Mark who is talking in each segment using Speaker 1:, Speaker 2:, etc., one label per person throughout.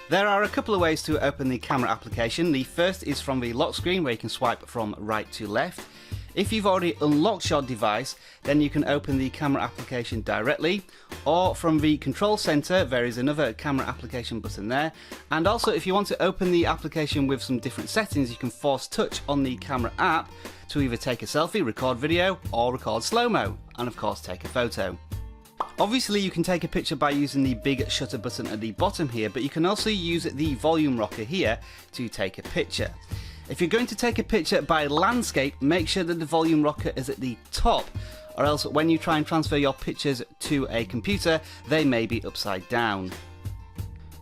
Speaker 1: There are a couple of ways to open the camera application. The first is from the lock screen, where you can swipe from right to left. If you've already unlocked your device, then you can open the camera application directly, or from the control center there is another camera application button there. And also, if you want to open the application with some different settings, you can force touch on the camera app to either take a selfie, record video, or record slow-mo, and of course take a photo. Obviously you can take a picture by using the big shutter button at the bottom here, but you can also use the volume rocker here to take a picture. If you're going to take a picture by landscape, make sure that the volume rocker is at the top, or else when you try and transfer your pictures to a computer, they may be upside down.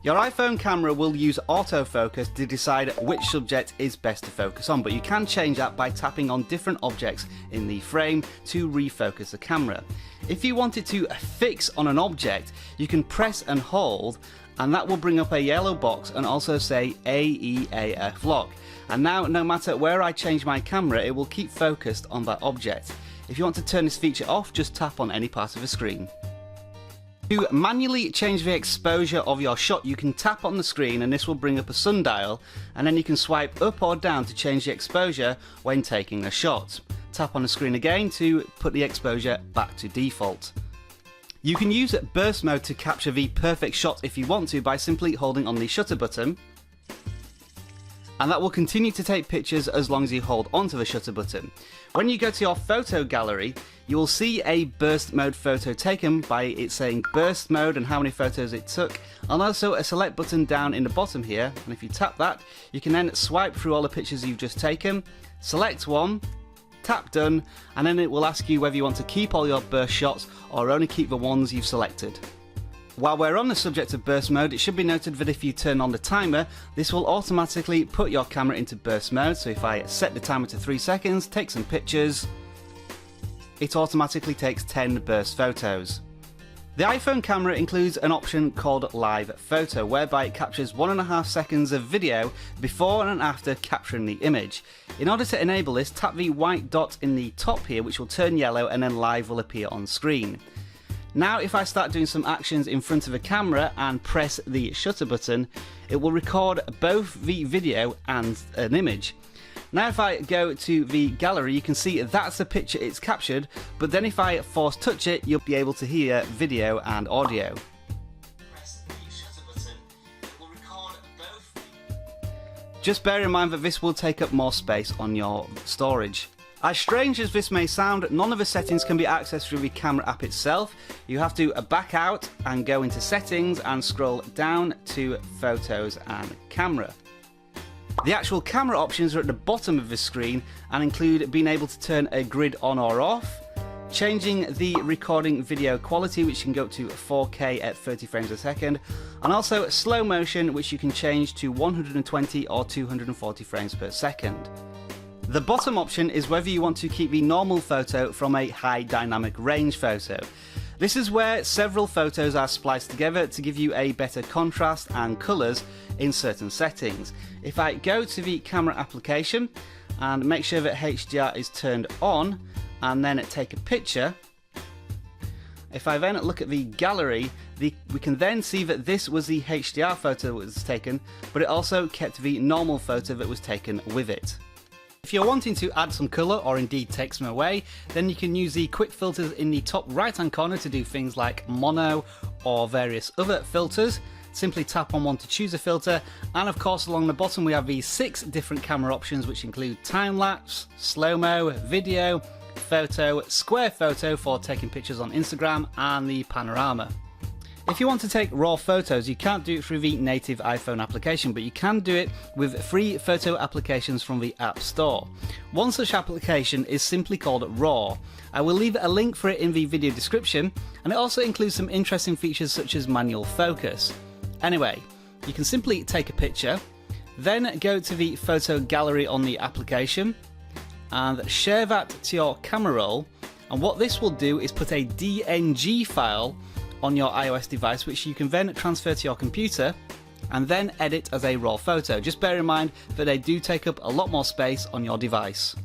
Speaker 1: Your iPhone camera will use autofocus to decide which subject is best to focus on, but you can change that by tapping on different objects in the frame to refocus the camera. If you wanted to fix on an object, you can press and hold, and that will bring up a yellow box and also say AEAF lock. And now, no matter where I change my camera, it will keep focused on that object. If you want to turn this feature off, just tap on any part of the screen. To manually change the exposure of your shot, you can tap on the screen and this will bring up a sundial, and then you can swipe up or down to change the exposure when taking a shot. Tap on the screen again to put the exposure back to default. You can use burst mode to capture the perfect shot if you want to by simply holding on the shutter button, and that will continue to take pictures as long as you hold onto the shutter button. When you go to your photo gallery, you will see a burst mode photo taken by it saying burst mode and how many photos it took, and also a select button down in the bottom here, and if you tap that, you can then swipe through all the pictures you've just taken, select one, tap done, and then it will ask you whether you want to keep all your burst shots or only keep the ones you've selected. While we're on the subject of burst mode, it should be noted that if you turn on the timer, this will automatically put your camera into burst mode. So if I set the timer to 3 seconds, take some pictures, it automatically takes 10 burst photos. The iPhone camera includes an option called Live Photo, whereby it captures 1.5 seconds of video before and after capturing the image. In order to enable this, tap the white dot in the top here, which will turn yellow, and then Live will appear on screen. Now if I start doing some actions in front of the camera and press the shutter button, it will record both the video and an image. Now if I go to the gallery, you can see that's the picture it's captured, but then if I force touch it, you'll be able to hear video and audio. Press the shutter button, it will record both. Just bear in mind that this will take up more space on your storage. As strange as this may sound, none of the settings can be accessed through the camera app itself. You have to back out and go into settings and scroll down to photos and camera. The actual camera options are at the bottom of the screen and include being able to turn a grid on or off, changing the recording video quality, which can go up to 4K at 30 frames a second, and also slow motion, which you can change to 120 or 240 frames per second. The bottom option is whether you want to keep the normal photo from a high dynamic range photo. This is where several photos are spliced together to give you a better contrast and colours in certain settings. If I go to the camera application and make sure that HDR is turned on and then take a picture, if I then look at the gallery, we can then see that this was the HDR photo that was taken, but it also kept the normal photo that was taken with it. If you're wanting to add some colour or indeed take some away, then you can use the quick filters in the top right hand corner to do things like mono or various other filters. Simply tap on one to choose a filter, and of course along the bottom we have these 6 different camera options, which include time-lapse, slow-mo, video, photo, square photo for taking pictures on Instagram, and the panorama. If you want to take raw photos, you can't do it through the native iPhone application, but you can do it with free photo applications from the App Store. One such application is simply called RAW. I will leave a link for it in the video description, and it also includes some interesting features such as manual focus. Anyway, you can simply take a picture, then go to the photo gallery on the application, and share that to your camera roll, and what this will do is put a DNG file on your iOS device, which you can then transfer to your computer and then edit as a raw photo. Just bear in mind that they do take up a lot more space on your device.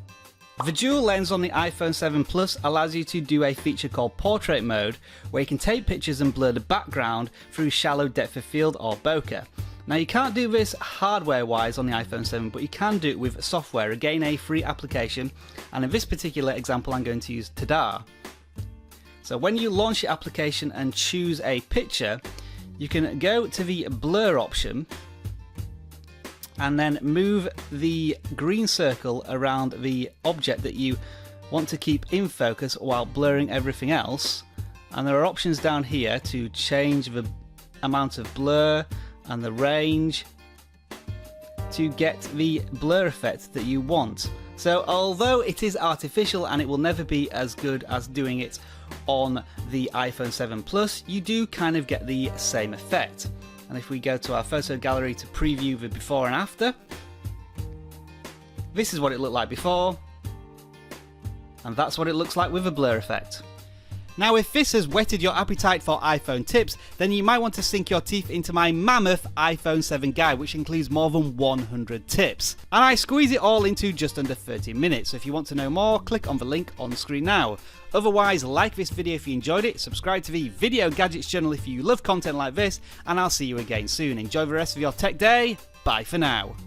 Speaker 1: The dual lens on the iPhone 7 Plus allows you to do a feature called portrait mode, where you can take pictures and blur the background through shallow depth of field or bokeh. Now you can't do this hardware wise on the iPhone 7, but you can do it with software, again a free application, and in this particular example I'm going to use Tada. So when you launch your application and choose a picture, you can go to the blur option and then move the green circle around the object that you want to keep in focus while blurring everything else. And there are options down here to change the amount of blur and the range to get the blur effect that you want. So although it is artificial and it will never be as good as doing it on the iPhone 7 Plus, you do kind of get the same effect. And if we go to our photo gallery to preview the before and after, this is what it looked like before, and that's what it looks like with a blur effect. Now if this has whetted your appetite for iPhone tips, then you might want to sink your teeth into my mammoth iPhone 7 guide, which includes more than 100 tips. And I squeeze it all into just under 30 minutes, so if you want to know more, click on the link on screen now. Otherwise, like this video if you enjoyed it, subscribe to the Video Gadgets channel if you love content like this, and I'll see you again soon. Enjoy the rest of your tech day, bye for now.